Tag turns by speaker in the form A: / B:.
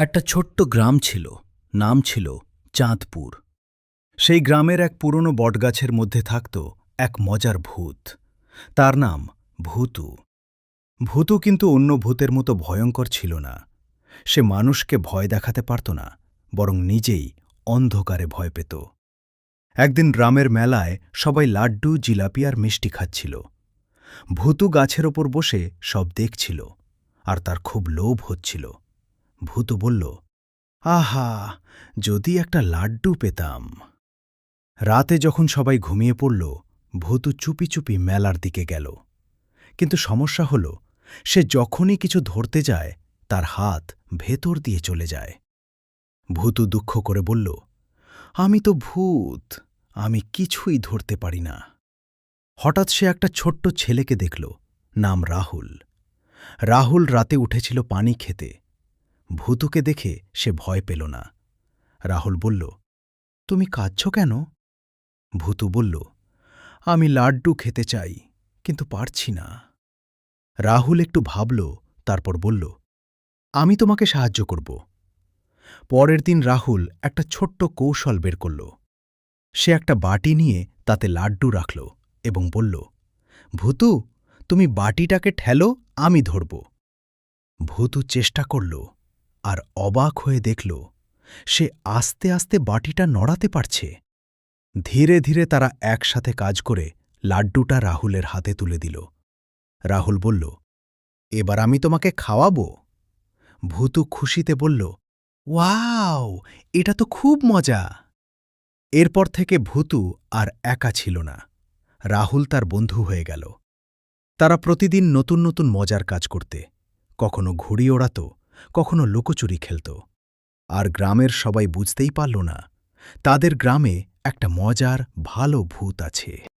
A: একটা ছোট্ট গ্রাম ছিল, নাম ছিল চাঁদপুর। সেই গ্রামের এক পুরনো বটগাছের মধ্যে থাকত এক মজার ভূত। তার নাম ভূতু। ভূতু কিন্তু অন্য ভূতের মতো ভয়ঙ্কর ছিল না। সে মানুষকে ভয় দেখাতে পারত না, বরং নিজেই অন্ধকারে ভয় পেত। একদিন গ্রামের মেলায় সবাই লাড্ডু, জিলাপি আর মিষ্টি খাচ্ছিল। ভূতু গাছের ওপর বসে সব দেখছিল, আর তার খুব লোভ হচ্ছিল। ভূতু বলল, আহা, যদি একটা লাড্ডু পেতাম। রাতে যখন সবাই ঘুমিয়ে পড়ল, ভূতু চুপি চুপি মেলার দিকে গেল। কিন্তু সমস্যা হল, সে যখনই কিছু ধরতে যায় তার হাত ভেতর দিয়ে চলে যায়। ভূতু দুঃখ করে বলল, আমি তো ভূত, আমি কিছুই ধরতে পারি না। হঠাৎ সে একটা ছোট্ট ছেলেকে দেখল, নাম রাহুল। রাহুল রাতে উঠেছিল পানি খেতে। ভূতুকে দেখে সে ভয় পেল না। রাহুল বলল, তুমি কাঁদছ কেন? ভূতু বলল, আমি লাড্ডু খেতে চাই, কিন্তু পারছি না। রাহুল একটু ভাবল, তারপর বলল, আমি তোমাকে সাহায্য করব। পরের দিন রাহুল একটা ছোট্ট কৌশল বের করল। সে একটা বাটি নিয়ে তাতে লাড্ডু রাখল এবং বলল, ভূতু, তুমি বাটিটাকে ঠেলো, আমি ধরব। ভূতু চেষ্টা করল, আর অবাক হয়ে দেখল সে আস্তে আস্তে বাটিটা নড়াতে পারছে। ধীরে ধীরে তারা একসাথে কাজ করে লাড্ডুটা রাহুলের হাতে তুলে দিল। রাহুল বলল, এবার আমি তোমাকে খাওয়াবো। ভূতু খুশিতে বলল, ওয়াও, এটা তো খুব মজা। এরপর থেকে ভূতু আর একা ছিল না। রাহুল তার বন্ধু হয়ে গেল। তারা প্রতিদিন নতুন নতুন মজার কাজ করতে, কখনো ঘুড়ি ওড়াত, কখনো লুকোচুরি খেলত। আর গ্রামের সবাই বুঝতেই পারল না, তাদের গ্রামে একটা মজার ভালো ভূত আছে।